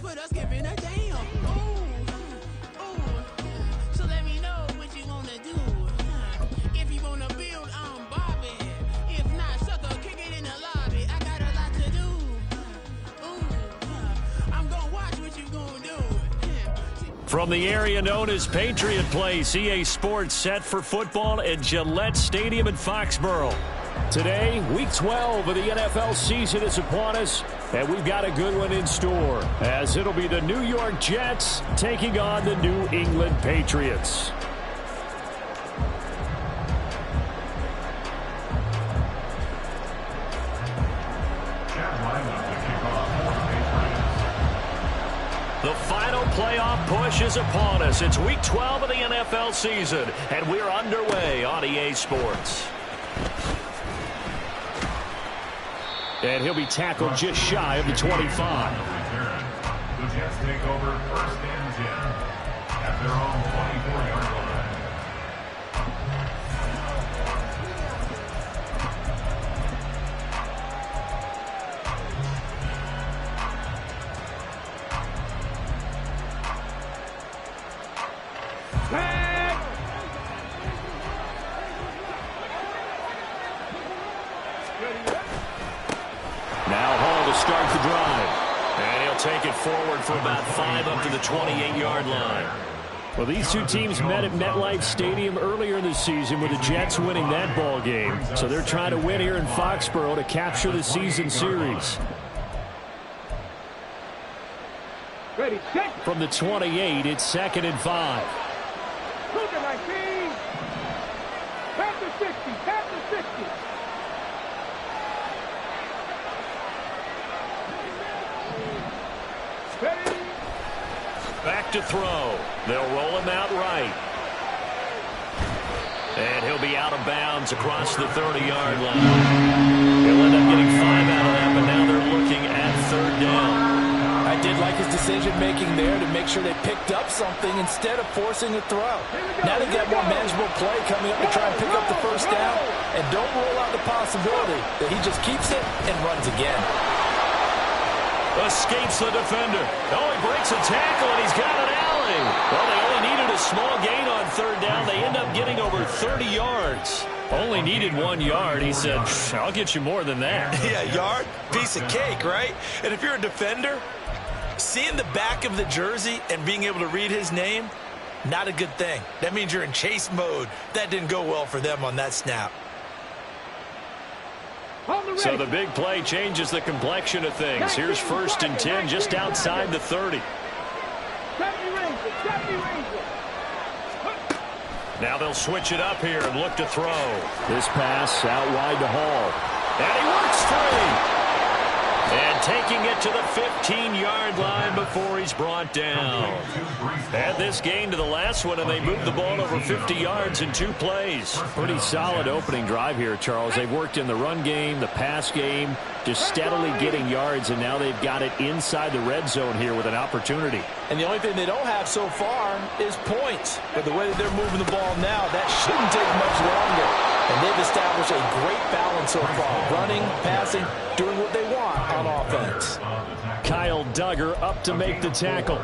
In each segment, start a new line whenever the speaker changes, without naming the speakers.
with us giving a damn. So let me know what you wanna do. If you wanna build on Bobby, if not, sucker, kick it in the lobby. I got a lot to do. I'm gonna watch what you gonna do.
From the area known as Patriot Place, EA Sports set for football at Gillette Stadium in Foxborough. Today, Week 12 of the NFL season is upon us, and we've got a good one in store, as it'll be the New York Jets taking on the New England Patriots. The final playoff push is upon us. It's Week 12 of the NFL season, and we're underway on EA Sports. And he'll be tackled just shy of the 25.
The Jets take over first and 10 at their own 24-yard line.
Now Hall to start the drive. And he'll take it forward for about 5 up to the 28-yard line. Well, these two teams met at MetLife Stadium earlier in the season with the Jets winning that ball game. So they're trying to win here in Foxborough to capture the season series.
Ready, set.
From the 28, it's 2nd and 5.
Look at my team. Past the 60, past the 60. Ready.
Back to throw. They'll roll him out right. And he'll be out of bounds across the 30-yard line. He'll end up getting 5 out of that, but now they're looking at 3rd down.
I did like his decision-making there to make sure they picked up something instead of forcing a throw. Now they got more manageable play coming up to try and pick up the first down. And don't rule out the possibility that he just keeps it and runs again.
Escapes the defender. Oh, he breaks a tackle, and he's got an alley. Well, they only needed a small gain on 3rd down. They end up getting over 30 yards. Only needed 1 yard. He said, I'll get you more than that.
Yeah, yard, piece of cake, right? And if you're a defender, seeing the back of the jersey and being able to read his name, not a good thing. That means you're in chase mode. That didn't go well for them on that snap.
So the big play changes the complexion of things. Here's 1st and 10 just outside the 30. Now they'll switch it up here and look to throw. This pass out wide to Hall. And he works free. And taking it to the 15-yard line before he's brought down. Add this gain to the last one, and they moved the ball over 50 yards in 2 plays. Pretty solid opening drive here, Charles. They've worked in the run game, the pass game, just steadily getting yards, and now they've got it inside the red zone here with an opportunity.
And the only thing they don't have so far is points. But the way that they're moving the ball now, that shouldn't take much longer. And they've established a great balance so far. Running, passing, doing what they want on offense.
Kyle Duggar up to make the tackle.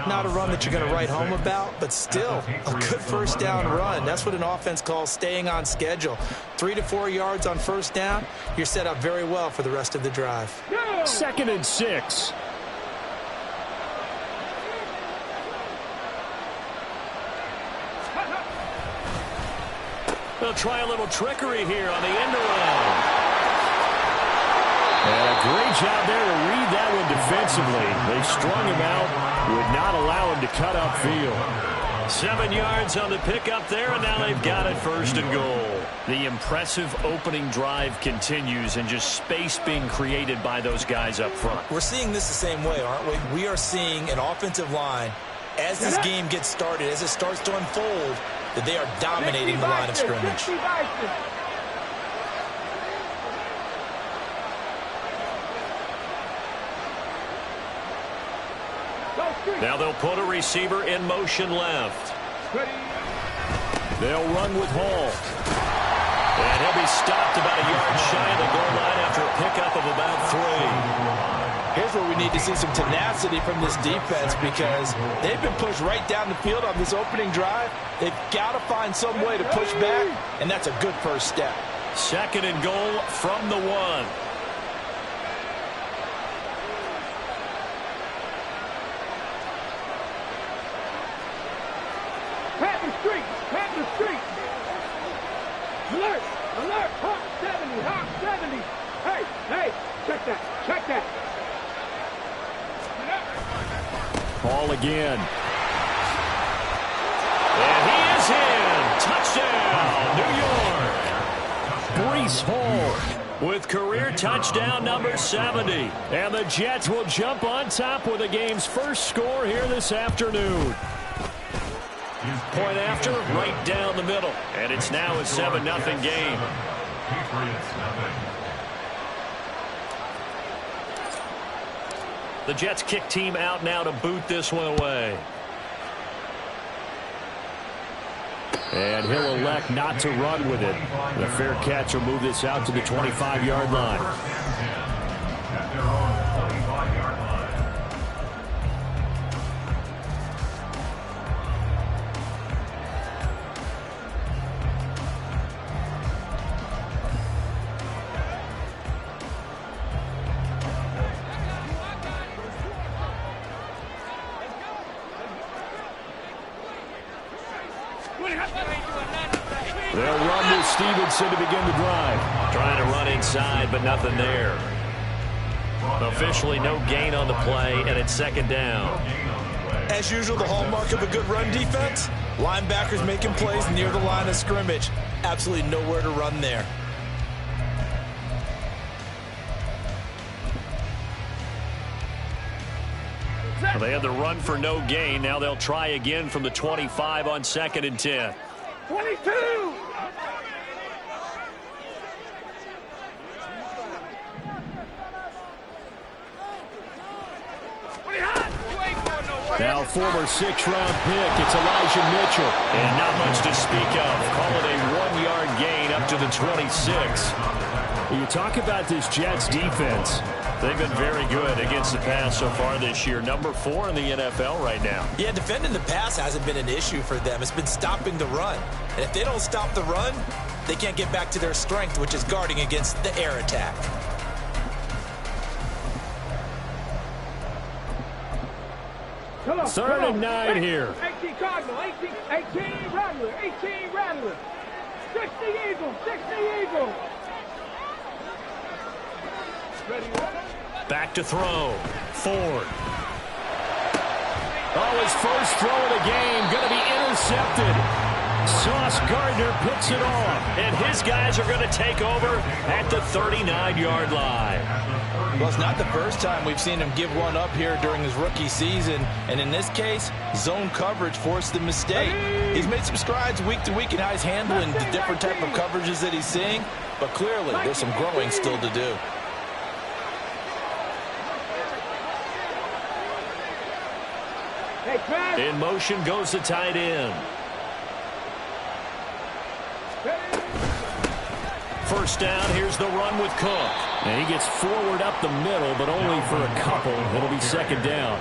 Not a run that you're going to write home about, but still a good first down run. That's what an offense calls staying on schedule. 3 to 4 yards on first down, you're set up very well for the rest of the drive.
2nd and 6. They'll try a little trickery here on the end around. And a great job there to read that one defensively. They strung him out, would not allow him to cut upfield. 7 yards on the pickup there, and now they've got it 1st and goal. The impressive opening drive continues, and just space being created by those guys up front.
We're seeing this the same way, aren't we? We are seeing an offensive line, as this game gets started, as it starts to unfold, that they are dominating the line of scrimmage.
Now they'll put a receiver in motion left. They'll run with Hall. And he'll be stopped about a yard shy of the goal line after a pickup of about 3.
Here's where we need to see some tenacity from this defense because they've been pushed right down the field on this opening drive. They've got to find some way to push back, and that's a good first step.
2nd and goal from the 1.
Pat the street. Alert, Hawk 70. Hey, check that.
Ball again. And he is in. Touchdown, New York. Breece Hall with career touchdown number 70. And the Jets will jump on top with the game's first score here this afternoon. Point after, right down the middle. And it's now a 7-0 game.
Patriots nothing.
The Jets kick team out now to boot this one away. And he'll elect not to run with it. The fair catch will move this out to the 25-yard line.
At their own 25-yard line.
They'll run to Stevenson to begin the drive. Trying to run inside, but nothing there. Officially no gain on the play, and it's 2nd down.
As usual, the hallmark of a good run defense, linebackers making plays near the line of scrimmage. Absolutely nowhere to run there.
Well, they had the run for no gain. Now they'll try again from the 25 on 2nd and 10.
22.
Now former 6th-round pick, it's Elijah Mitchell. And not much to speak of. Call it a 1-yard gain up to the 26. When you talk about this Jets defense, they've been very good against the pass so far this year. Number 4 in the NFL right now.
Yeah, defending the pass hasn't been an issue for them. It's been stopping the run. And if they don't stop the run, they can't get back to their strength, which is guarding against the air attack.
Come on,
3rd and 9 here.
18 Cardinal, 18 Rattler. 60 Eagle. Ready,
Back to throw. Ford. Oh, his first throw of the game going to be intercepted. Sauce Gardner picks it off. And his guys are going to take over at the 39-yard line.
Well, it's not the first time we've seen him give one up here during his rookie season. And in this case, zone coverage forced the mistake. He's made some strides week to week in how he's handling the different type of coverages that he's seeing. But clearly, there's some growing still to do.
In motion goes the tight end. First down, here's the run with Cook. And he gets forward up the middle, but only for a couple. It'll be 2nd down.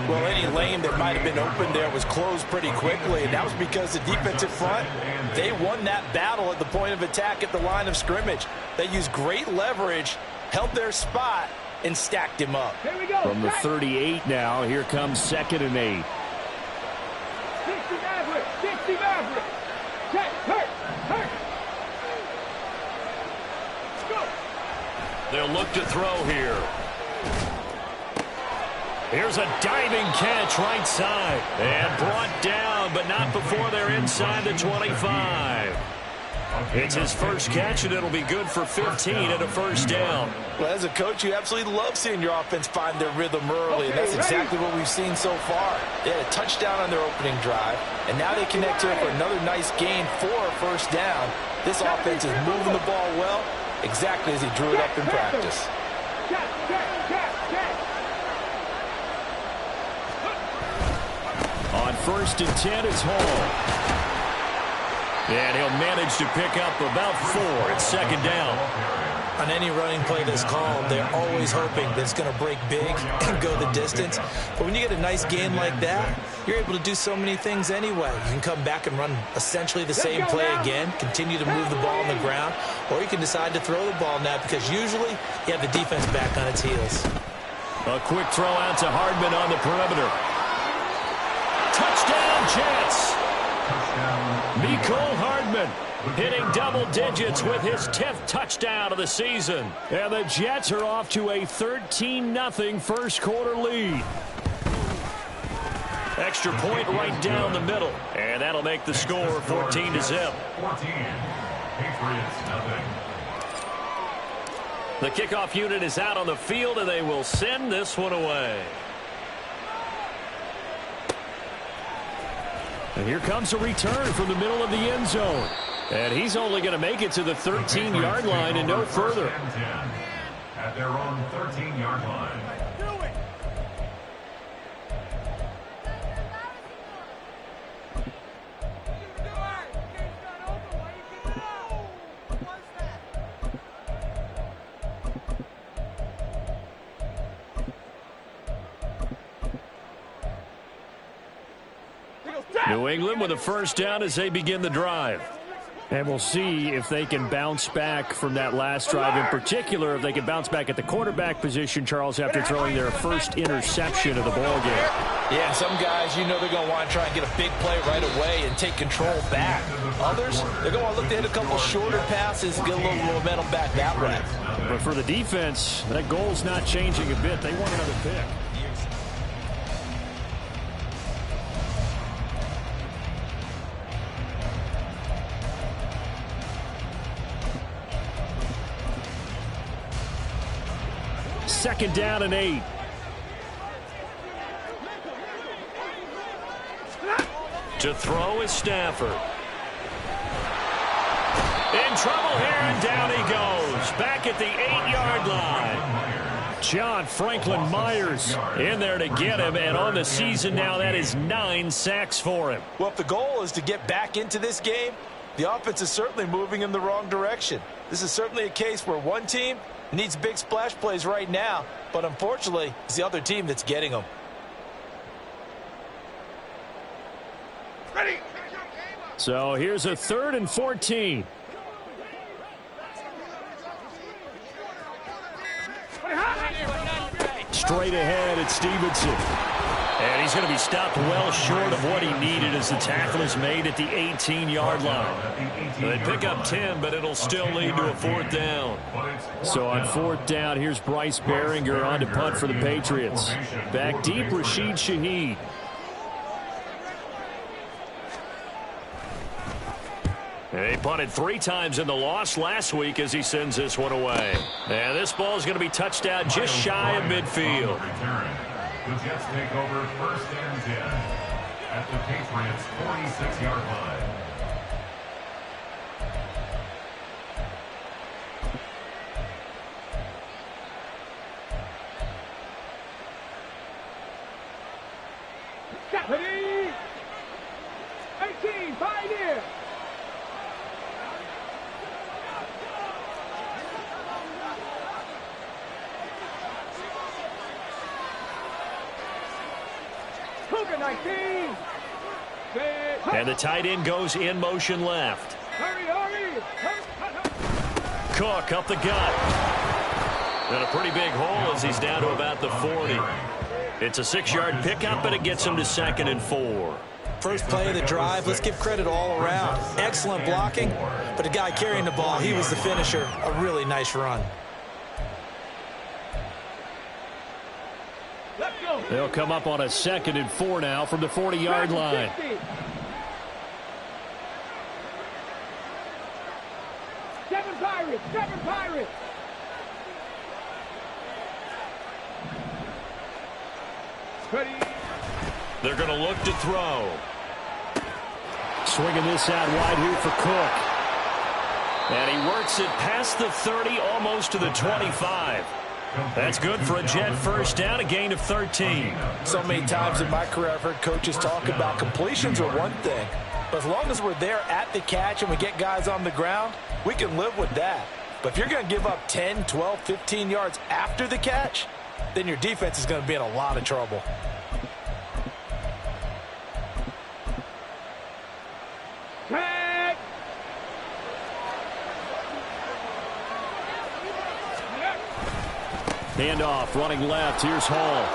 Well, any lane that might have been open there was closed pretty quickly, and that was because the defensive front, they won that battle at the point of attack at the line of scrimmage. They used great leverage, held their spot, and stacked him up.
Here we go.
From the 38 now, here comes 2nd and 8.
60 Maverick. Check, hurt. Go.
They'll look to throw here. Here's a diving catch right side. And brought down, but not before they're inside the 25. It's his first catch, and it'll be good for 15 and a first down.
Well, as a coach, you absolutely love seeing your offense find their rhythm early, and that's exactly what we've seen so far. They had a touchdown on their opening drive, and now they connect to it for another nice gain for a first down. This offense is moving the ball well, exactly as he drew it up in practice.
On 1st and 10, it's Hall. And he'll manage to pick up about 4 at 2nd down.
On any running play that's called, they're always hoping that it's going to break big and go the distance. But when you get a nice gain like that, you're able to do so many things anyway. You can come back and run essentially the same play again, continue to move the ball on the ground, or you can decide to throw the ball now because usually you have the defense back on its heels.
A quick throw out to Hardman on the perimeter. Touchdown, Jets! Mecole Hardman hitting double digits with his 10th touchdown of the season. And the Jets are off to a 13-0 first quarter lead. Extra point right down the middle. And that'll make the score 14-0.
14. Patriots, nothing.
The kickoff unit is out on the field, and they will send this one away. And here comes a return from the middle of the end zone. And he's only going to make it to the 13-yard line and no further.
At their own 13-yard line.
New England with a first down as they begin the drive. And we'll see if they can bounce back from that last drive. In particular, if they can bounce back at the quarterback position, Charles, after throwing their first interception of the ball game.
Yeah, some guys, you know they're going to want to try and get a big play right away and take control back. Others, they're going to want to look to hit a couple shorter passes, get a little momentum back that way.
But for the defense, that goal's not changing a bit. They want another pick. Second down and 8. To throw is Stafford. In trouble here, and down he goes. Back at the 8-yard line. John Franklin Myers in there to get him, and on the season now, that is 9 sacks for him.
Well, if the goal is to get back into this game, the offense is certainly moving in the wrong direction. This is certainly a case where one team needs big splash plays right now, but unfortunately, it's the other team that's getting them.
Ready.
So here's a 3rd and 14. Straight ahead at Stevenson. And he's going to be stopped well short of what he needed as the tackle is made at the 18-yard line. They pick up 10, but it'll still lead to a 4th down. So on 4th down, here's Bryce Behringer on to punt for the Patriots. Back deep, Rashid Shaheed. And he punted 3 times in the loss last week as he sends this one away. And this ball is going to be touched out just shy of midfield.
The Jets take over 1st and 10 at the Patriots' 46-yard line.
Stephanie! 18, Pioneer! Cougar 19!
And the tight end goes in motion left.
Hurry, hurry!
Cook up the gut. And a pretty big hole as he's down to about the 40. It's a 6-yard pickup, and it gets him to 2nd and 4.
First play of the drive, let's give credit all around. Excellent blocking, but the guy carrying the ball, he was the finisher. A really nice run.
Let's go!
They'll come up on a 2nd and 4 now from the 40-yard line.
7 Pirates! 7 Pirates! Ready?
They're going to look to throw. Swinging this out wide here for Cook. And he works it past the 30, almost to the 25. That's good for a Jet first down, a gain of 13.
So many times in my career I've heard coaches talk about completions are one thing, but as long as we're there at the catch and we get guys on the ground, we can live with that. But if you're going to give up 10, 12, 15 yards after the catch, then your defense is going to be in a lot of trouble.
Handoff, running left. Here's Hall.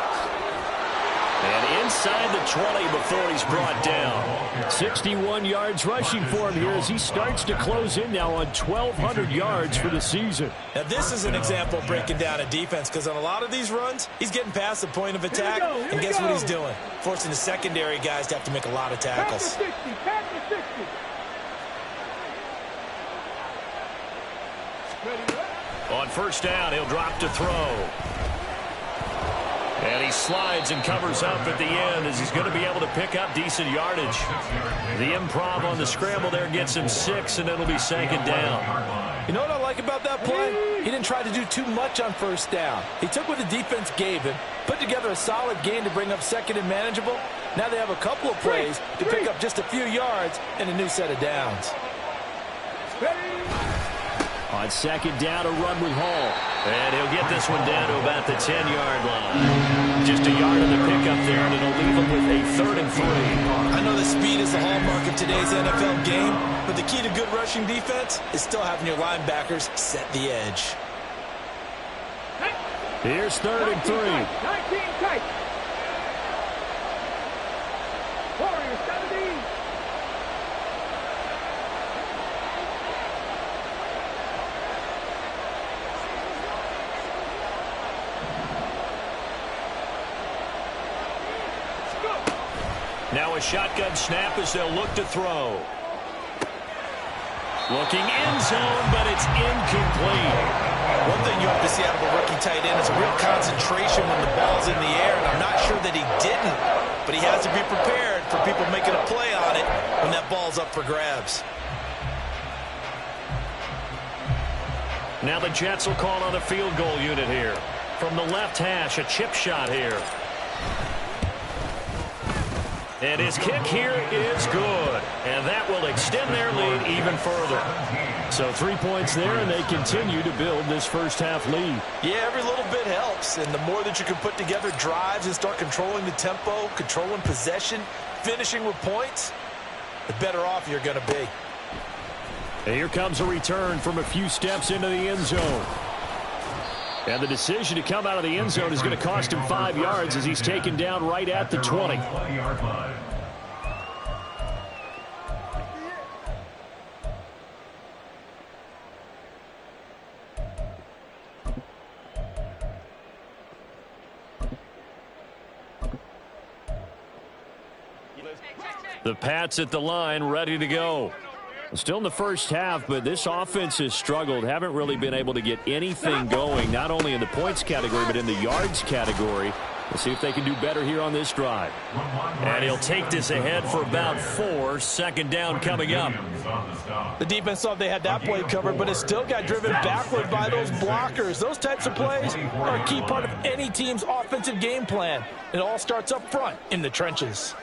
And inside the 20 before he's brought down. 61 yards rushing for him here as he starts to close in now on 1,200 yards for the season.
Now, this is an example of breaking down a defense, because on a lot of these runs, he's getting past the point of attack, and guess what he's doing? Forcing the secondary guys to have to make a lot of tackles.
Pass the 60.
On first down, he'll drop to throw. And he slides and covers up at the end as he's going to be able to pick up decent yardage. The improv on the scramble there gets him 6, and it'll be second down.
You know what I like about that play? He didn't try to do too much on first down. He took what the defense gave him, put together a solid gain to bring up second and manageable. Now they have a couple of plays to pick up just a few yards and a new set of downs.
On second down, a run with Hall. And he'll get this one down to about the 10-yard line. Just a yard on the pickup there, and it'll leave him with a 3rd and 3.
I know the speed is the hallmark of today's NFL game, but the key to good rushing defense is still having your linebackers set the edge.
Here's 3rd and 3.
19 tight. Warriors 17.
Now a shotgun snap as they'll look to throw. Looking end zone, but it's incomplete.
One thing you have to see out of a rookie tight end is a real concentration when the ball's in the air, and I'm not sure that he didn't, but he has to be prepared for people making a play on it when that ball's up for grabs.
Now the Jets will call on the field goal unit here. From the left hash, a chip shot here. And his kick here is good. And that will extend their lead even further. So 3 points there, and they continue to build this first half lead.
Yeah, every little bit helps. And the more that you can put together drives and start controlling the tempo, controlling possession, finishing with points, the better off you're going to be.
And here comes a return from a few steps into the end zone. And the decision to come out of the end zone is going to cost him 5 yards as he's taken down right at the 20.
20-yard line.
The Pats at the line, ready to go. Still in the first half, but this offense has struggled. Haven't really been able to get anything going, not only in the points category, but in the yards category. We'll see if they can do better here on this drive. And he'll take this ahead for about 4. Second down coming up.
The defense thought they had that play covered, but it still got driven backward by those blockers. Those types of plays are a key part of any team's offensive game plan. It all starts up front in the trenches.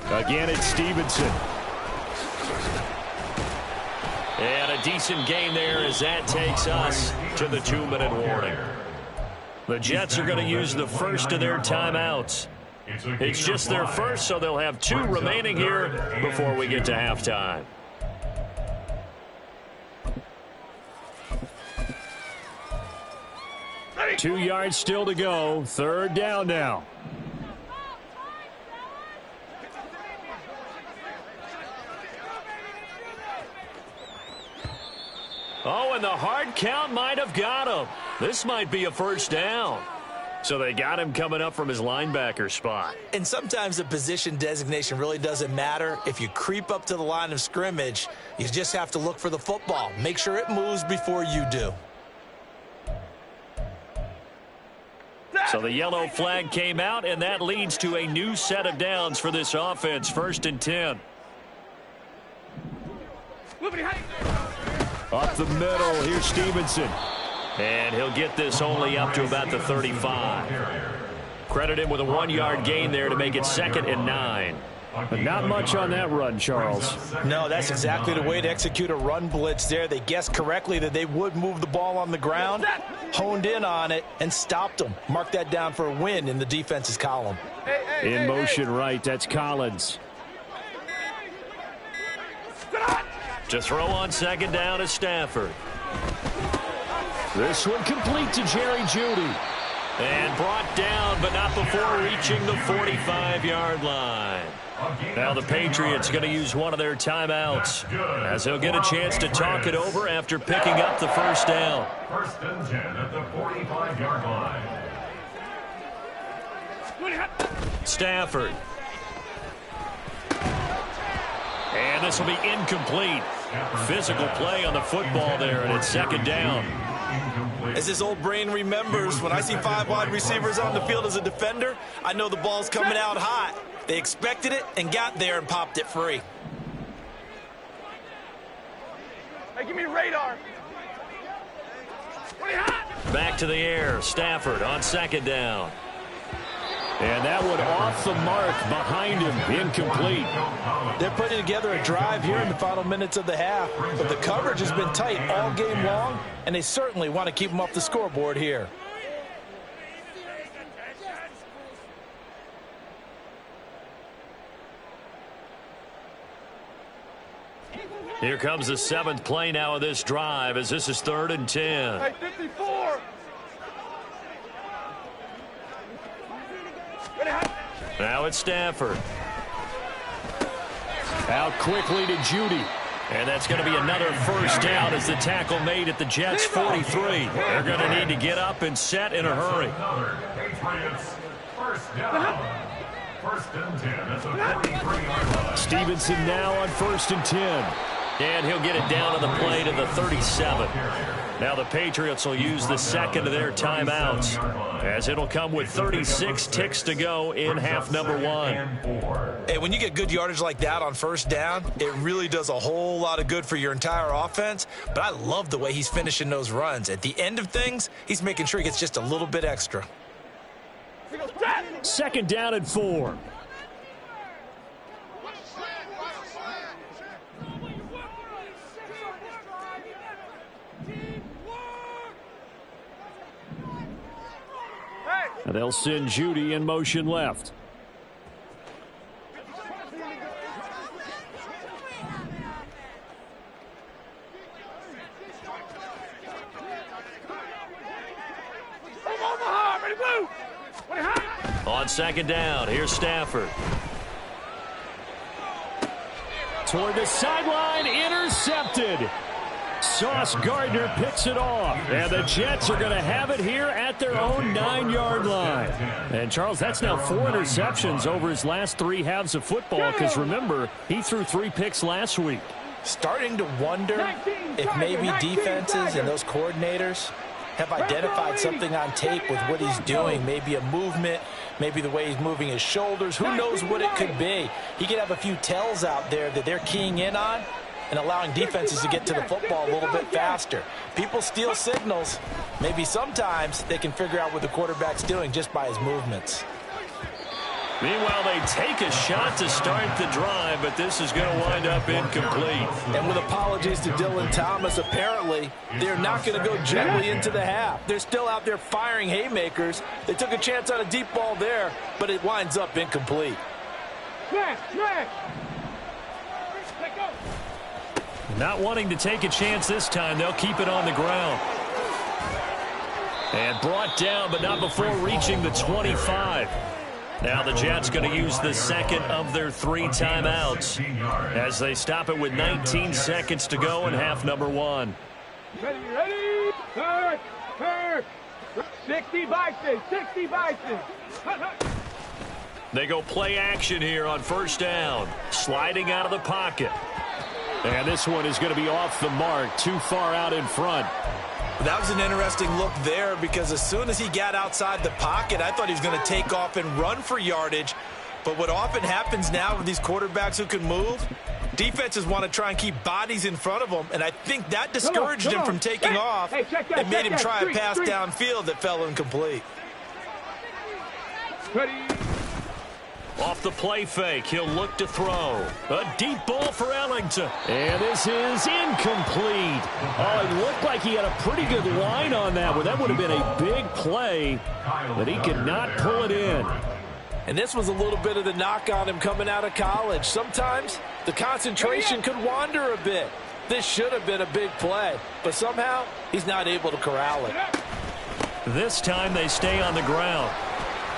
Again, it's Stevenson. And a decent gain there as that takes us to the 2-minute warning. The Jets are going to use the first of their timeouts. It's just their first, so they'll have 2 remaining here before we get to halftime. Two yards still to go. Third down now. Oh, and the hard count might have got him. This might be a first down. So they got him coming up from his linebacker spot.
And sometimes the position designation really doesn't matter. If you creep up to the line of scrimmage, you just have to look for the football. Make sure it moves before you do.
So the yellow flag came out, and that leads to a new set of downs for this offense. 1st and 10. Up the middle, here's Stevenson. And he'll get this only up to about the 35. Credit him with a 1-yard gain there to make it 2nd and 9. But not much on that run, Charles.
No, that's exactly the way to execute a run blitz there. They guessed correctly that they would move the ball on the ground, honed in on it, and stopped them. Mark that down for a win in the defense's column.
In motion right, that's Collins. To throw on second down is Stafford. This one complete to Jerry Jeudy. And brought down, but not before reaching the 45-yard line. Now the Patriots going to use one of their timeouts as they'll get a chance to talk it over after picking up the first down.
First and 10 at the 45-yard line.
Stafford. And this will be incomplete. Physical play on the football there, and it's second down.
As his old brain remembers, when I see 5 wide receivers on the field as a defender, I know the ball's coming out hot. They expected it and got there and popped it free.
Hey, give me radar.
Back to the air. Stafford on second down. And that one off the mark behind him. Incomplete.
They're putting together a drive here in the final minutes of the half, but the coverage has been tight all game long, and they certainly want to keep them off the scoreboard here.
Here comes the 7th play now of this drive as this is 3rd and 10.
Hey, 54.
Now it's Stafford. Out quickly to Jeudy. And that's going to be another first down as the tackle made at the Jets' 43. They're going to need to get up and set in a hurry.
Patriots first down. First and 10 at the 43-yard line.
Stevenson now on 1st and 10. And he'll get it down to the play to the 37. Now the Patriots will use the second of their timeouts as it'll come with 36 ticks to go in half number 1.
Hey, when you get good yardage like that on first down, it really does a whole lot of good for your entire offense. But I love the way he's finishing those runs. At the end of things, he's making sure he gets just a little bit extra.
Second down and 4. And they'll send Jeudy in motion left. On second down, here's Stafford. Toward the sideline, intercepted. Sauce Gardner picks it off, and the Jets are going to have it here at their own 9-yard line. And, Charles, that's now 4 interceptions over his last 3 halves of football because, remember, he threw 3 picks last week.
Starting to wonder if maybe defenses and those coordinators have identified something on tape with what he's doing, maybe a movement, maybe the way he's moving his shoulders. Who knows what it could be? He could have a few tells out there that they're keying in on and allowing defenses to get to the football a little bit faster. People steal signals. Maybe sometimes they can figure out what the quarterback's doing just by his movements.
Meanwhile, they take a shot to start the drive, but this is going to wind up incomplete.
And with apologies to Dylan Thomas, apparently they're not going to go gently into the half. They're still out there firing haymakers. They took a chance on a deep ball there, but it winds up incomplete.
Not wanting to take a chance this time, they'll keep it on the ground. And brought down, but not before reaching the 25. Now the Jets going to use the second of their 3 timeouts as they stop it with 19 seconds to go in half number 1.
Ready, turn. 60 Bison, 60 Bison.
They go play action here on first down, sliding out of the pocket. And this one is going to be off the mark, too far out in front.
That was an interesting look there because as soon as he got outside the pocket, I thought he was going to take off and run for yardage. But what often happens now with these quarterbacks who can move, defenses want to try and keep bodies in front of them, and I think that discouraged him from taking off and made him try a pass downfield that fell incomplete.
Ready.
Off the play fake, he'll look to throw. A deep ball for Ellington. And this is incomplete. Oh, it looked like he had a pretty good line on that one. That would have been a big play, but he could not pull it in.
And this was a little bit of the knock on him coming out of college. Sometimes the concentration could wander a bit. This should have been a big play, but somehow he's not able to corral it.
This time they stay on the ground.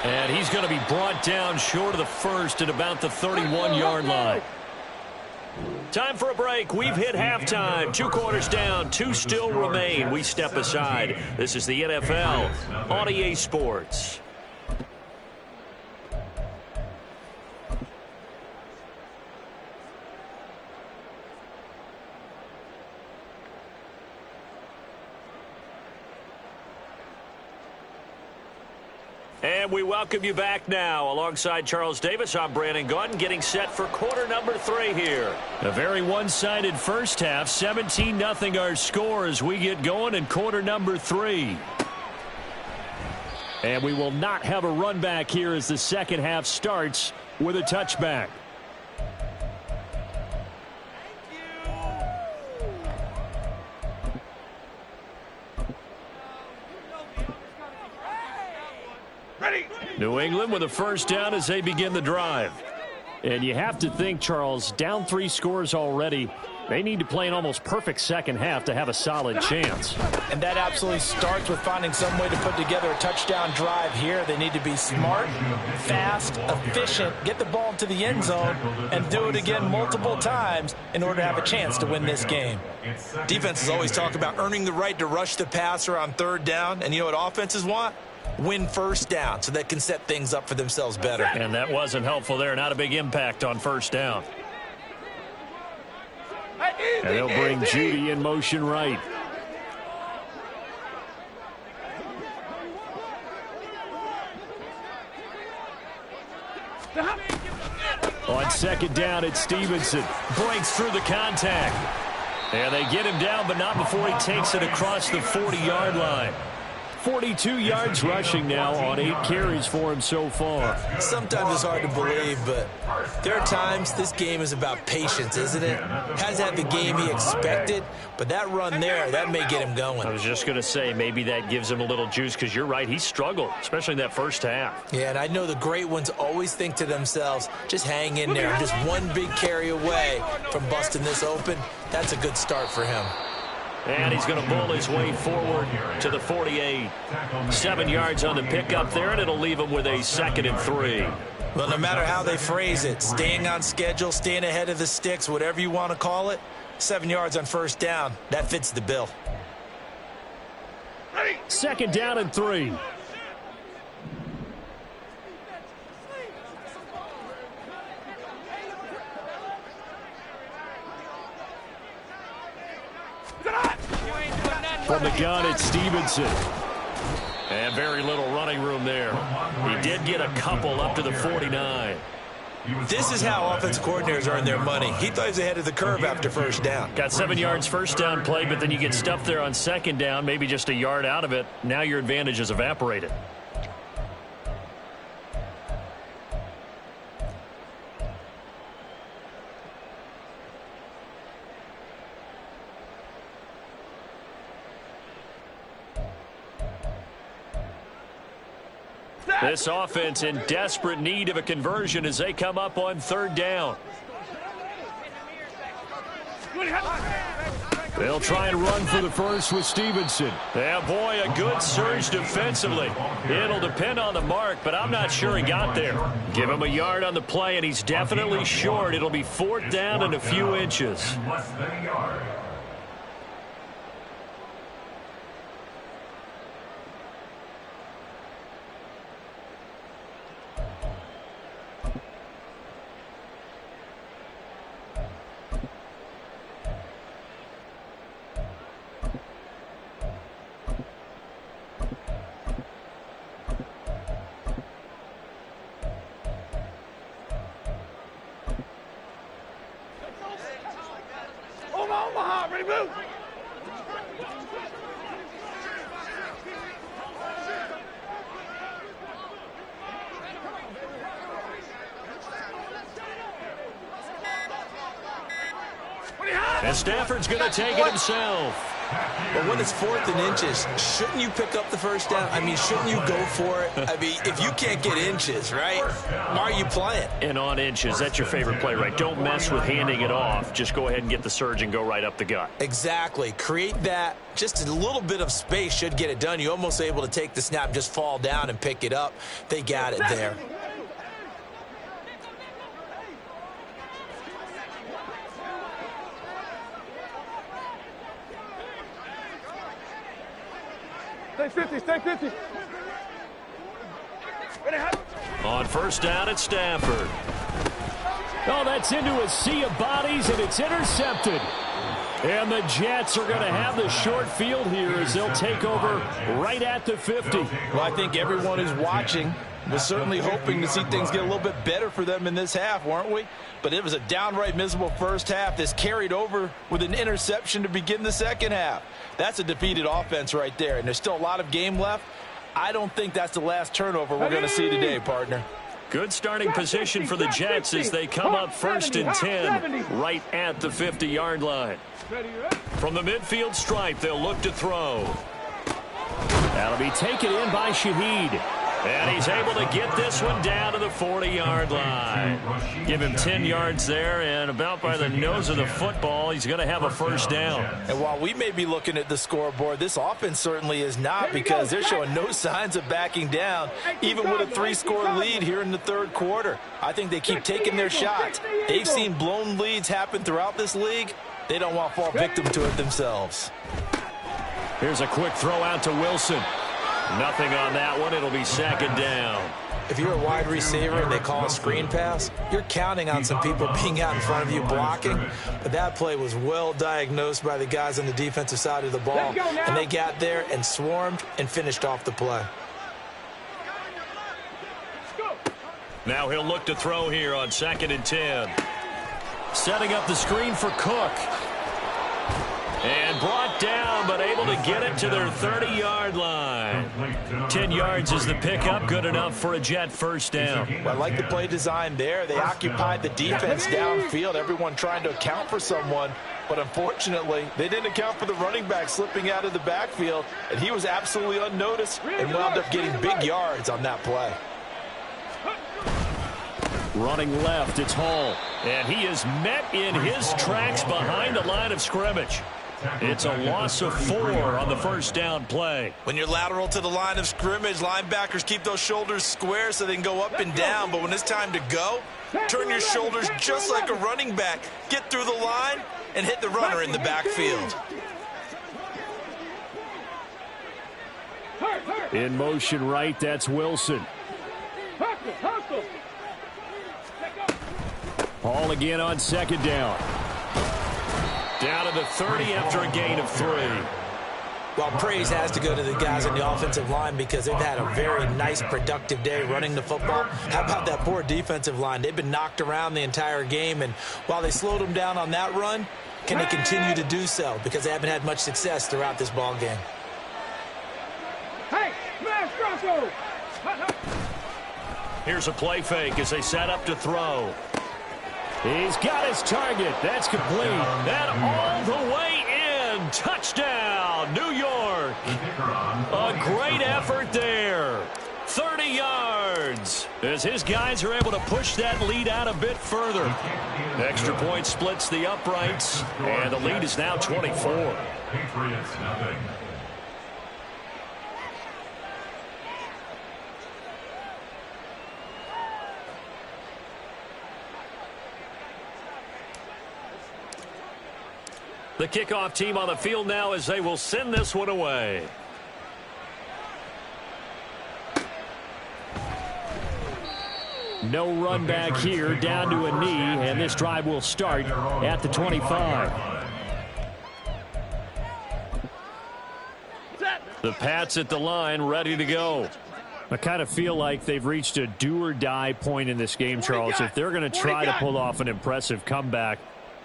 And he's going to be brought down short of the first at about the 31-yard line. Time for a break. We've hit halftime. 2 quarters down. 2 still remain. We step aside. This is the NFL on EA Sports. And we welcome you back now. Alongside Charles Davis, I'm Brandon Gaudin, getting set for quarter number 3 here. A very one-sided first half. 17-0 our score as we get going in quarter number 3. And we will not have a run back here as the second half starts with a touchback. New England with a first down as they begin the drive. And you have to think, Charles, down 3 scores already. They need to play an almost perfect second half to have a solid chance.
And that absolutely starts with finding some way to put together a touchdown drive here. They need to be smart, fast, efficient, get the ball into the end zone, and do it again multiple times in order to have a chance to win this game.
Defenses always talk about earning the right to rush the passer on 3rd down. And you know what offenses want? Win first down so they can set things up for themselves better.
And that wasn't helpful there. Not a big impact on first down. And they'll bring Judy in motion right. On second down, it's Stevenson. Breaks through the contact. And they get him down, but not before he takes it across the 40-yard line. 42 yards rushing now on 8 carries for him so far.
Sometimes it's hard to believe, but there are times this game is about patience, isn't it? Hasn't had the game he expected, but that run there, that may get him going.
I was just going to say, maybe that gives him a little juice, because you're right, he struggled, especially in that first half.
Yeah, and I know the great ones always think to themselves, just hang in there. I'm just one big carry away from busting this open. That's a good start for him.
And he's going to bull his way forward to the 48. 7 yards on the pickup there, and it'll leave him with a 2nd and 3.
Well, no matter how they phrase it, staying on schedule, staying ahead of the sticks, whatever you want to call it, 7 yards on first down, that fits the bill.
2nd down and 3. From the gun, it's Stevenson. And very little running room there. He did get a couple up to the 49.
This is how offensive coordinators earn their money. He thought he was ahead of the curve after first down.
Got 7 yards first down play, but then you get stuffed there on second down, maybe just a yard out of it. Now your advantage is evaporated. This offense in desperate need of a conversion as they come up on 3rd down. They'll try and run for the first with Stevenson. Yeah, boy, a good surge defensively. It'll depend on the mark, but I'm not sure he got there. Give him a yard on the play, and he's definitely short. It'll be 4th down and a few inches.
Less than a yard.
Omaha!
And Stafford's going to take it himself.
But when it's 4th and inches, shouldn't you pick up the first down? I mean, shouldn't you go for it? I mean, if you can't get inches, right, why are you playing?
And on inches, that's your favorite play, right? Don't mess with handing it off. Just go ahead and get the surge and go right up the gut.
Exactly. Create that. Just a little bit of space should get it done. You're almost able to take the snap, just fall down and pick it up. They got it there.
Stay 50, stay 50.
On first down, it's Stafford. Oh, that's into a sea of bodies, and it's intercepted. And the Jets are going to have the short field here as they'll take over right at the 50.
Well, I think everyone who's watching was certainly hoping to see things get a little bit better for them in this half, weren't we? But it was a downright miserable first half. This carried over with an interception to begin the second half. That's a defeated offense right there, and there's still a lot of game left. I don't think that's the last turnover we're going to see today, partner.
Good starting position for the Jets as they come up 1st and 10 right at the 50-yard line. From the midfield stripe, they'll look to throw. That'll be taken in by Shaheed. And he's able to get this one down to the 40-yard line. Give him 10 yards there, and about by the nose of the football, he's going to have a first down.
And while we may be looking at the scoreboard, this offense certainly is not, because they're showing no signs of backing down, even with a 3-score lead here in the third quarter. I think they keep taking their shots. They've seen blown leads happen throughout this league. They don't want to fall victim to it themselves.
Here's a quick throw out to Wilson. Nothing on that one. It'll be 2nd down.
If you're a wide receiver and they call a screen pass, you're counting on some people being out in front of you blocking. But that play was well diagnosed by the guys on the defensive side of the ball. And they got there and swarmed and finished off the play.
Now he'll look to throw here on 2nd and 10. Setting up the screen for Cook. And brought down, but able to get it to their 30-yard line. 10 yards is the pickup, good enough for a Jet first down.
Well, I like the play design there. They occupied the defense downfield, everyone trying to account for someone. But unfortunately, they didn't account for the running back slipping out of the backfield, and he was absolutely unnoticed and wound up getting big yards on that play.
Running left, it's Hall. And he is met in his tracks behind the line of scrimmage. It's a loss of 4 on the first down play.
When you're lateral to the line of scrimmage, linebackers keep those shoulders square so they can go up and down. But when it's time to go, turn your shoulders just like a running back. Get through the line and hit the runner in the backfield.
In motion right, that's Wilson. Hall again on 2nd down. Down to the 30 after a gain of 3.
Well, praise has to go to the guys on the offensive line because they've had a very nice, productive day running the football. How about that poor defensive line? They've been knocked around the entire game, and while they slowed them down on that run, can they continue to do so? Because they haven't had much success throughout this ball game.
Hey, smash Bronco!
Here's a play fake as they set up to throw. He's got his target. That's complete. And all the way in. Touchdown, New York. A great effort there. 30 yards as his guys are able to push that lead out a bit further. Extra point splits the uprights, and the lead is now 24.
Patriots, nothing.
The kickoff team on the field now as they will send this one away. No run back here, down to a knee, and this drive will start at the 25. The Pats at the line, ready to go. I kind of feel like they've reached a do-or-die point in this game, Charles. If they're going to try to pull off an impressive comeback,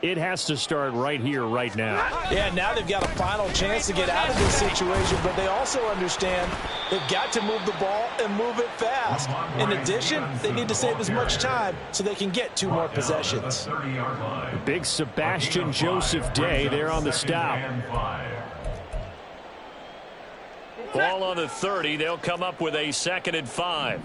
it has to start right here, right now.
Yeah, now they've got a final chance to get out of this situation, but they also understand they've got to move the ball and move it fast. In addition, they need to save as much time so they can get 2 more possessions.
Big Sebastian Joseph Day there on the stop. Ball on the 30. They'll come up with a 2nd and 5.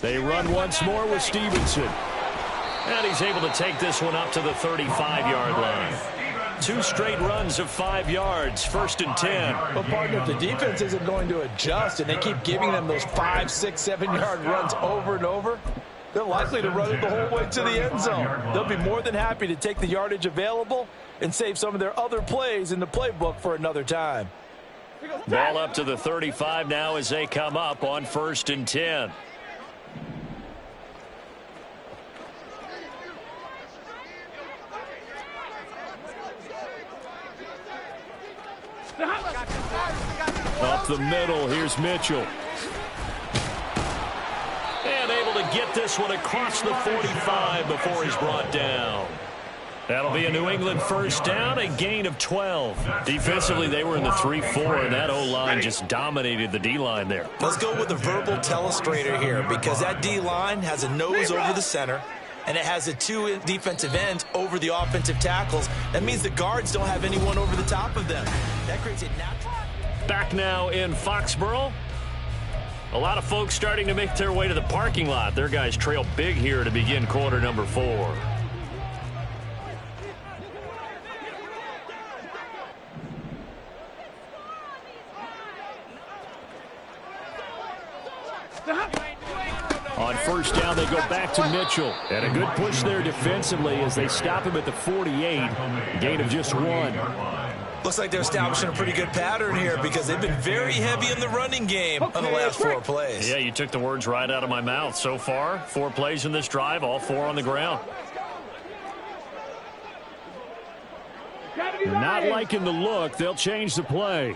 They run once more with Stevenson. And he's able to take this one up to the 35-yard line. 2 straight runs of 5 yards, 1st and 10.
Well, partner, if the defense isn't going to adjust and they keep giving them those 5, 6, 7-yard runs over and over, they're likely to run it the whole way to the end zone. They'll be more than happy to take the yardage available and save some of their other plays in the playbook for another time.
Ball up to the 35 now as they come up on 1st and 10. Up the middle, here's Mitchell. And able to get this one across the 45 before he's brought down. That'll be a New England 1st down, a gain of 12. Defensively, they were in the 3-4, and that O-line just dominated the D-line there.
Let's go with a verbal telestrator here, because that D-line has a nose over the center, and it has a 2 defensive ends over the offensive tackles. That means the guards don't have anyone over the top of them. That creates a natural...
Back now in Foxborough. A lot of folks starting to make their way to the parking lot. Their guys trail big here to begin quarter number 4. On 1st down, they go back to Mitchell. And a good push there defensively as they stop him at the 48. Gain of just 1.
Looks like they're establishing a pretty good pattern here because they've been very heavy in the running game on the last 4 plays.
Yeah, you took the words right out of my mouth. So far, 4 plays in this drive, all 4 on the ground. They're not liking the look. They'll change the play.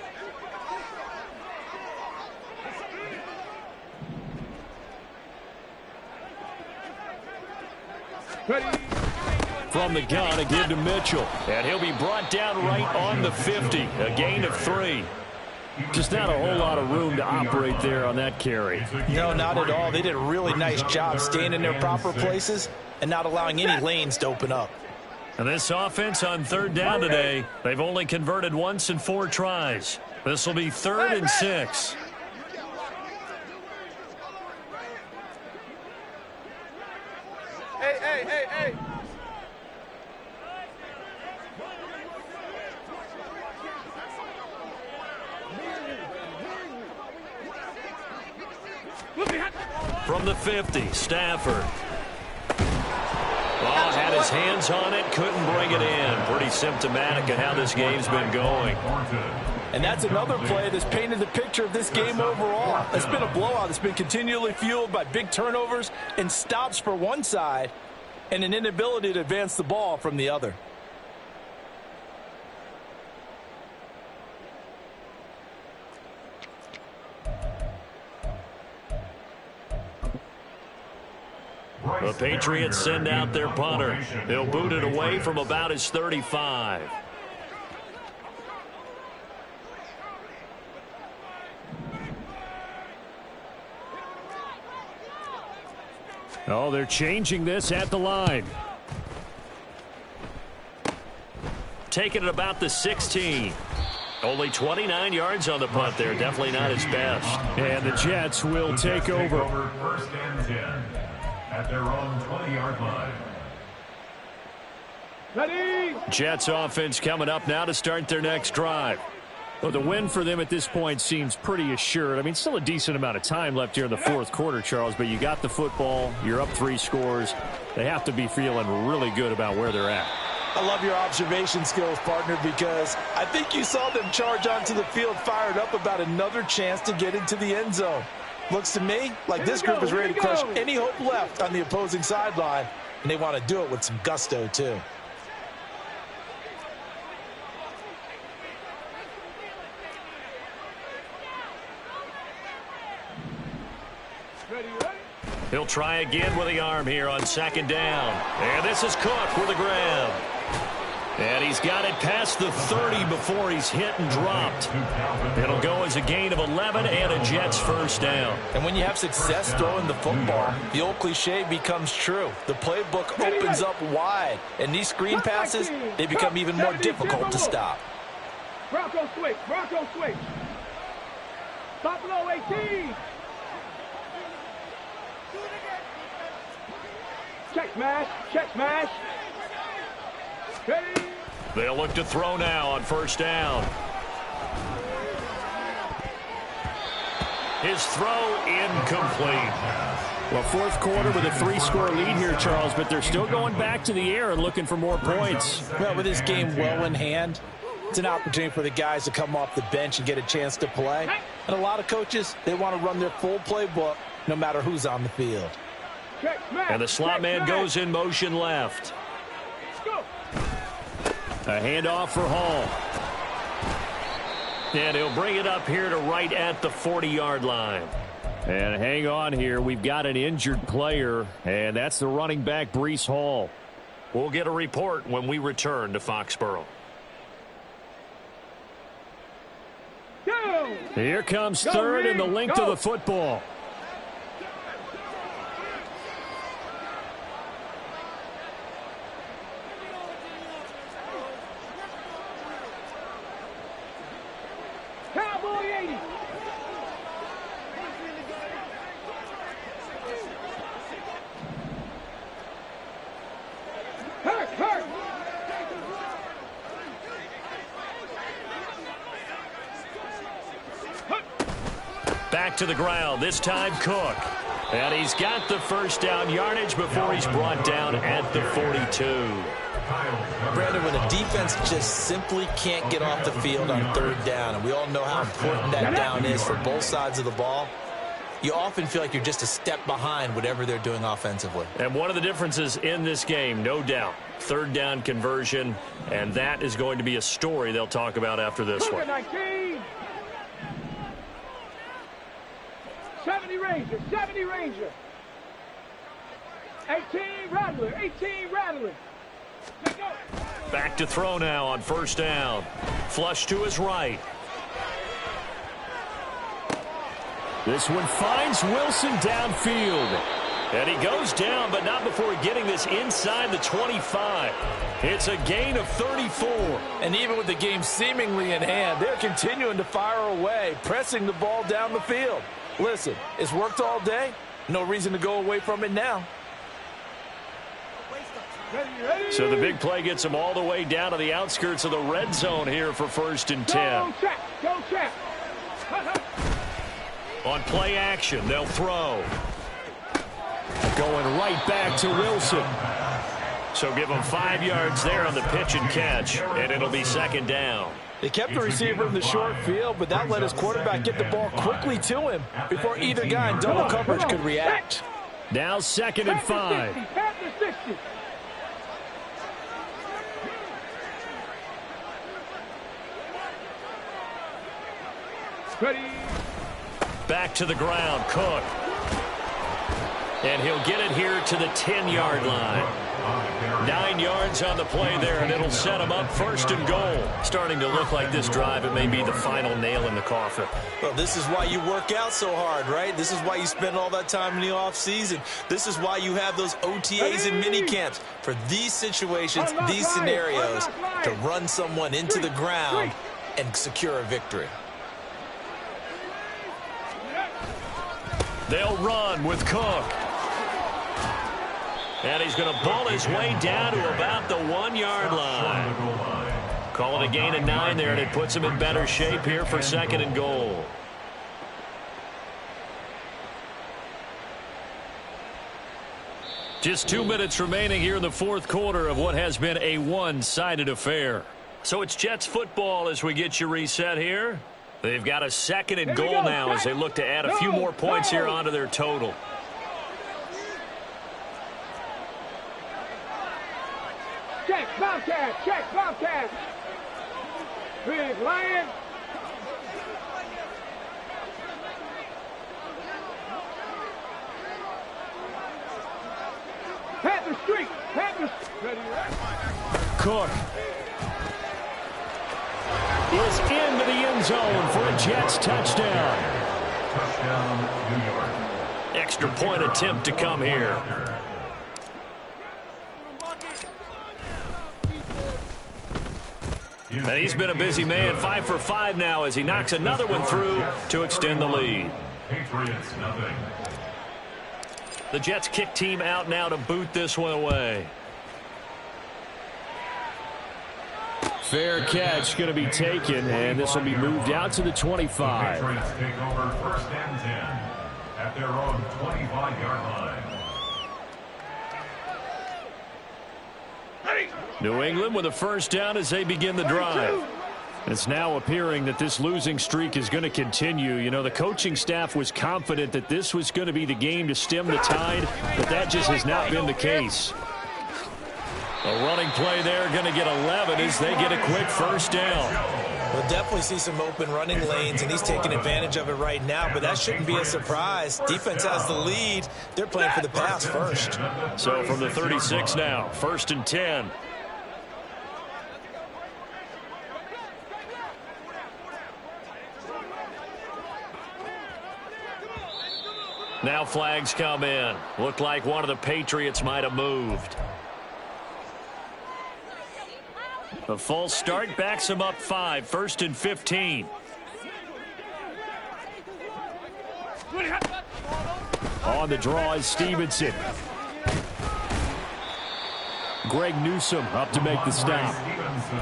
From the gun, a give to Mitchell. And he'll be brought down right on the 50. A gain of 3. Just not a whole lot of room to operate there on that carry.
No, not at all. They did a really nice job staying in their proper places and not allowing any lanes to open up.
And this offense on 3rd down today, they've only converted once in 4 tries. This will be 3rd and 6.
Hey.
From the 50, Stafford. Oh, had his hands on it, couldn't bring it in. Pretty symptomatic of how this game's been going.
And that's another play that's painted the picture of this game overall. It's been a blowout. It's been continually fueled by big turnovers and stops for one side and an inability to advance the ball from the other.
The Patriots send out their punter. They'll boot it away from about his 35. Oh, they're changing this at the line. Taking it about the 16. Only 29 yards on the punt there. Definitely not his best. And the Jets will take over.
1st and 10 at their own 20-yard line.
Ready?
Jets offense coming up now to start their next drive. Well, the win for them at this point seems pretty assured. I mean, still a decent amount of time left here in the 4th quarter, Charles, but you got the football. You're up 3 scores. They have to be feeling really good about where they're at.
I love your observation skills, partner, because I think you saw them charge onto the field fired up about another chance to get into the end zone. Looks to me like this group is ready to crush any hope left on the opposing sideline, and they want to do it with some gusto, too.
He'll try again with the arm here on second down. And this is Cook with a grab. And he's got it past the 30 before he's hit and dropped. It'll go as a gain of 11 and a Jets first down.
And when you have success throwing the football, the old cliche becomes true. The playbook opens up wide. And these screen passes, they become even more difficult to stop.
Bronco switch. Bronco switch. Stop below 18. Check smash. Check smash. Ready.
They'll look to throw now on first down. His throw incomplete.
Well, fourth quarter with a 3-score lead here, Charles, but they're still going back to the air and looking for more points.
Well, with this game well in hand, it's an opportunity for the guys to come off the bench and get a chance to play. And a lot of coaches, they want to run their full playbook no matter who's on the field.
And the slot man goes in motion left. A handoff for Hall. And he'll bring it up here to right at the 40-yard line. And hang on here. We've got an injured player, and that's the running back, Breece Hall. We'll get a report when we return to Foxborough. Here comes third and the length of the football. Back to the ground, this time Cook. And he's got the first down yardage before he's brought down at the 42.
Brandon, when a defense just simply can't get off the field on third down, and we all know how important that down is for both sides of the ball, you often feel like you're just a step behind whatever they're doing offensively.
And one of the differences in this game, no doubt, third down conversion, and that is going to be a story they'll talk about after this one.
70 Ranger, 70 Ranger. 18 Rattler, 18 Rattler.
Back to throw now on first down. Flush to his right. This one finds Wilson downfield. And he goes down, but not before getting this inside the 25. It's a gain of 34.
And even with the game seemingly in hand, they're continuing to fire away, pressing the ball down the field. Listen, it's worked all day. No reason to go away from it now.
So the big play gets them all the way down to the outskirts of the red zone here for 1st and 10.
Go check.
On play action, they'll throw. Going right back to Wilson. So give him 5 yards there on the pitch and catch, and it'll be second down.
They kept the receiver in the short field, but that let his quarterback get the ball quickly to him before either guy in double coverage could react.
Now 2nd and 5.
Ready.
Back to the ground, Cook. And he'll get it here to the 10-yard line. 9 yards on the play there, and it'll set him up 1st and goal. Starting to look like this drive, it may be the final nail in the coffin.
Well, this is why you work out so hard, right? This is why you spend all that time in the offseason. This is why you have those OTAs and mini camps. For these situations, these scenarios, to run someone into the ground and secure a victory.
They'll run with Cook. And he's going to ball his way down to about the 1-yard line. Call it a gain of 9 there, and it puts him in better shape here for 2nd and goal. Just 2 minutes remaining here in the 4th quarter of what has been a one-sided affair. So it's Jets football as we get you reset here. They've got a 2nd and goal now as they look to add a few more points here onto their total.
Check, Bobcat. Big Lion. Panther Street. Panther Street.
Cook is into the end zone for a Jets touchdown.
Touchdown, New York.
Extra point attempt to come here. And he's been a busy man, 5 for 5 now as he knocks another one through to extend the lead.
Patriots, nothing.
The Jets kick team out now to boot this one away.
Fair catch going to be taken, and this will be moved out to the 25.
Patriots take over first and 10 at their own 25-yard line.
New England with a first down as they begin the drive. It's now appearing that this losing streak is going to continue. You know, the coaching staff was confident that this was going to be the game to stem the tide, but that just has not been the case. A running play there, going to get 11 as they get a quick first down.
We'll definitely see some open running lanes, and he's taking advantage of it right now, but that shouldn't be a surprise. Defense has the lead. They're playing for the pass first.
So from the 36 now, first and 10. Now flags come in. Looked like one of the Patriots might have moved. A false start backs him up 5, first and 15. On the draw is Stevenson. Greg Newsome up to make the stop.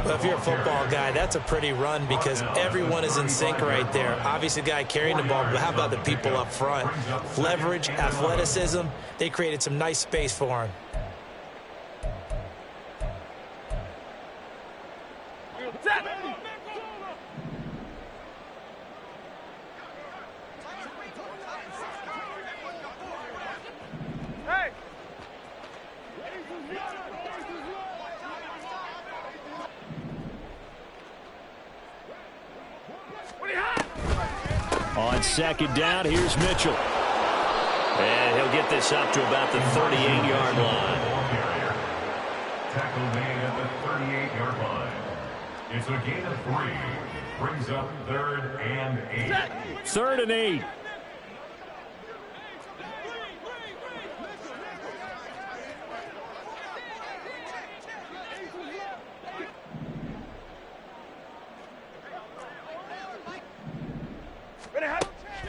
Well, if you're a football guy, that's a pretty run because everyone is in sync right there. Obviously, the guy carrying the ball, but how about the people up front? Leverage, athleticism, they created some nice space for him.
On second down, here's Mitchell.
And he'll get this up to about the 38-yard line.
Tackle made at the 38-yard line. It's a gain of 3. Brings up 3rd and 8.
3rd and 8.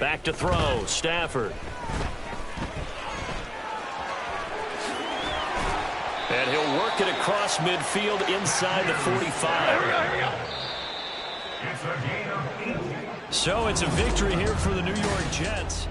Back to throw, Stafford. And he'll work it across midfield inside the 45.
It's a gain of 8.
So it's a victory here for the New York Jets.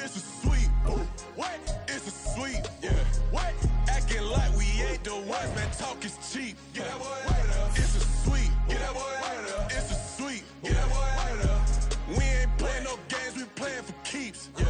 It's a sweet. What? It's a sweet. Yeah. What? Acting like we ain't the ones, man. Talk is cheap. Get that boy out of there. It's a sweet. Get that boy out of there. It's a sweet. Get that boy out of there. We ain't playing no games. We playing for keeps. Yeah.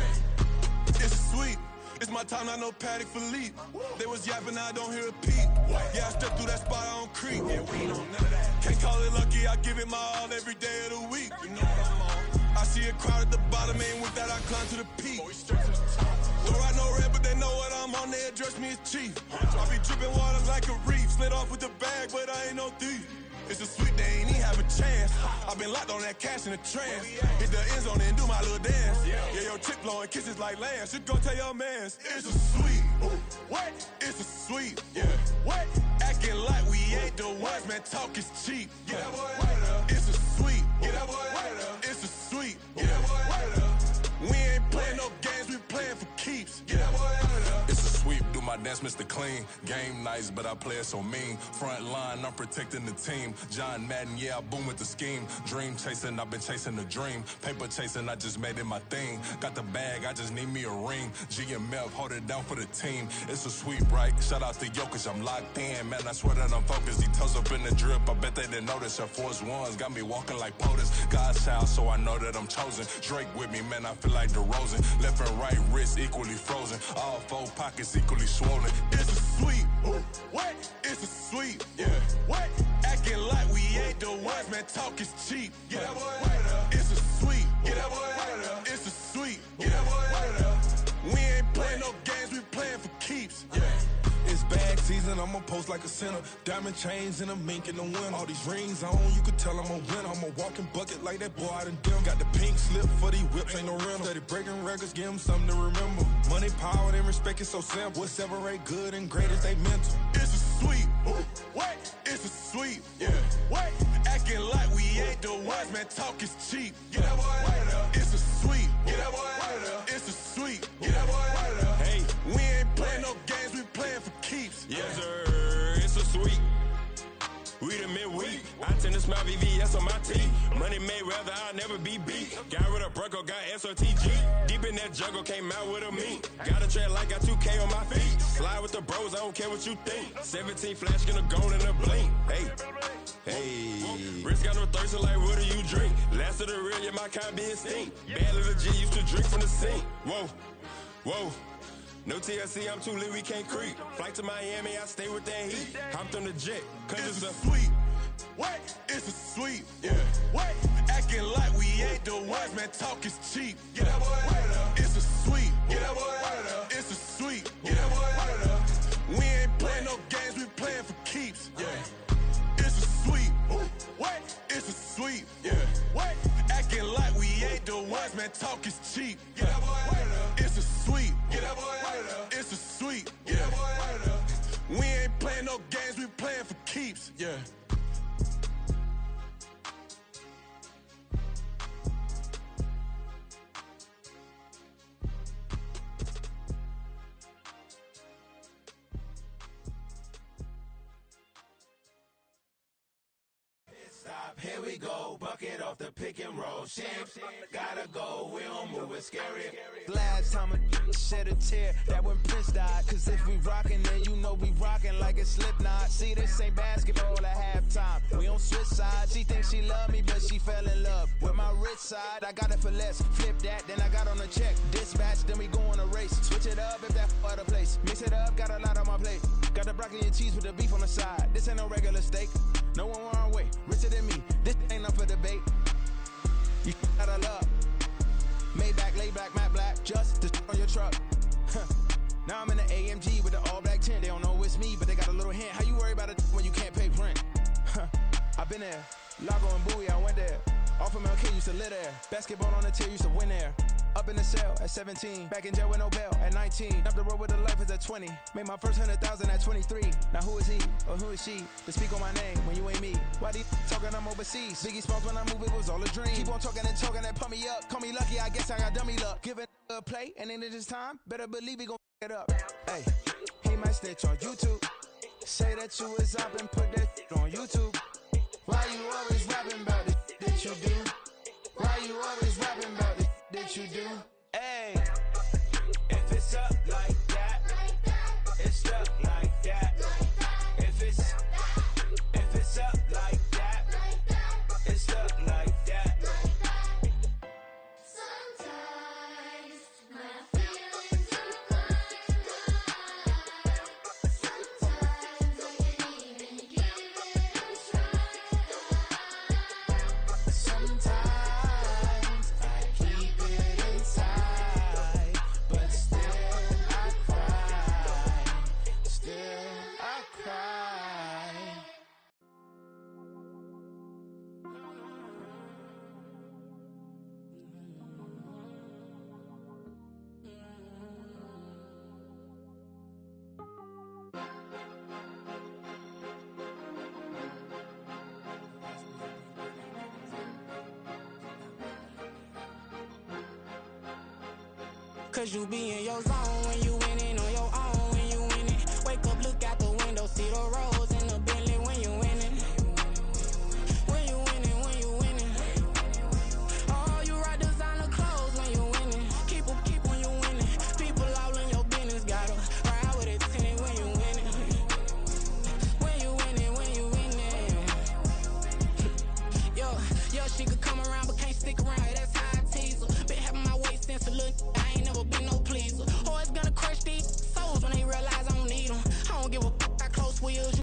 It's a sweet. It's my time, not no Paddock Philippe. They was yapping, I don't hear a peep. Yeah, I step through that spot, I don't creep. Yeah, we ain't on none of that. Can't call it lucky, I give it my all every day of the week. You know what I'm on. I see a crowd at the bottom, and with that I climb to the peak. Throw out no red, but they know what I'm on, they address me as chief. I be dripping water like a reef, slid off with the bag, but I ain't no thief. It's a sweet, they ain't even have a chance. I've been locked on that cash in a trance. Hit the end zone and do my little dance. Yeah, your chick blowing kisses like lambs. You go tell your mans. It's a sweet. What? It's a sweet. Yeah. What? Acting like we ain't the ones, man. Talk is cheap. Get that boy out of there. It's a sweet. Get that boy out of there. It's a sweet. Get that boy out of there. We ain't playing no games, we playing for keeps. Get that boy out of there. It's a sweep, do my that's Mr. Clean. Game nice, but I play it so mean. Front line, I'm protecting the team. John Madden, yeah, I boom with the scheme. Dream chasing, I've been chasing the dream. Paper chasing, I just made it my thing. Got the bag, I just need me a ring. GMF, hold it down for the team. It's a sweep, right? Shout out to Jokic, I'm locked in. Man, I swear that I'm focused. He toes up in the drip, I bet they didn't notice. Air Force Ones got me walking like POTUS. God's child, so I know that I'm chosen. Drake with me, man, I feel like DeRozan. Left and right wrist equally frozen. All four pockets equally swollen.
It's a sweep. What? It's a sweep. Yeah. What? Acting like we ain't the ones, man. Talk is cheap. Get that boy out of there. It's a sweep. Get that boy out of there. It's a sweep. Get that boy out of there. We ain't playing no games. We playing for keeps. Yeah.
It's bag season, I'ma post like a sinner. Diamond chains and a mink in the wind. All these rings on, you could tell I'm a winner. I'm a walking bucket like that boy out in Denver. Got the pink slip for these whips, ain't no rental. Steady breaking records, give them something to remember. Money, power, and respect is so simple. What separate good and great is they mental.
It's a sweep. What? It's a sweep. Yeah. What? Acting like we ain't the ones, man. Talk is cheap. Get that boy out of there. It's a sweep. Get that boy out of there. It's a sweep. Get that boy out of there.
Hey,
we ain't playing no games. We playing for keeps.
Yes, sir. It's a sweep. We the midweek. I tend to smile VVS on my teeth. Money made rather I'll never be beat. Got rid of Bronco, got SOTG. Deep in that jungle, came out with a meat. Got a tread like got 2K on my feet. Slide with the bros, I don't care what you think. 17 flash, gonna go in a blink. Hey. Wrist got no thirsty like what do you drink? Last of the real, yeah, my kind be extinct. Bad little G used to drink from the sink. Whoa. No TLC, I'm too lit, we can't creep. Flight to Miami, I stay with that heat. Hopped on the jet, cause
it's a sweep. What? It's a sweep. Yeah. What? Acting like we ain't the ones, man. Talk is cheap. Get that boy out of there. It's a sweep. Get that boy out of there. It's a sweep. Get that boy out of there. We ain't playing no games, we playing for keeps. Yeah. It's a sweep. What? It's a sweep. Yeah. What? Acting like we ain't the ones, man. Talk is cheap. Get that boy out of there. It's a sweep. Get that boy out of there. It's a sweep. Get that boy out of there. We ain't playing no games, we playing for keeps. Yeah.
Here we go, bucket off the pick and roll. Champs, gotta go, we don't move it scary.
Last time a shed a tear, that when Prince died. Cause if we rockin', then you know we rockin' like it's Slipknot. See, this ain't basketball at halftime. We on switch sides. She thinks she love me, but she fell in love with my rich side. I got it for less. Flip that, then I got on a check. Dispatch, then we go on a race. Switch it up if that other place. Mix it up, got a lot on my plate. Got the broccoli and cheese with the beef on the side. This ain't no regular steak. No one wrong way, richer than me. This ain't up for debate. You out of love. Maybach, laid back, matte black, just to on your truck. Now I'm in the AMG with the all black tint. They don't know it's me, but they got a little hint. How you worry about it when you can't pay rent? I've been there. Lago and Bowie, I went there. Off of MLK, used to live there. Basketball on the tier, used to win there. Up in the cell at 17. Back in jail with no bail at 19. Up the road with the life is at 20. Made my first 100,000 at 23. Now who is he or who is she to speak on my name when you ain't me? Why these talking I'm overseas? Biggie Smalls when I move, it was all a dream. Keep on talking and pump me up. Call me lucky, I guess I got dummy luck. Give it a play and then it's time. Better believe he gon' it up. Hey, he might snitch on YouTube. Say that you was up and put that on YouTube. Why you always rapping about the that you do? Why you always rapping about the that you do? Hey, if it's up like that, it's up like that. If it's up like that, it's up like that.
Sometimes my feelings are high. Sometimes I can even give it a try. Sometimes I keep it inside, but still I cry. Still I cry.
Cause you be in your zone when you winning on your own when you winning. thought she could come around, but can't stick around. That's how I tease her. Been having my weight since a little. I ain't never been no pleaser. Always gonna crush these souls when they realize I don't need them. I don't give a fuck how close we is.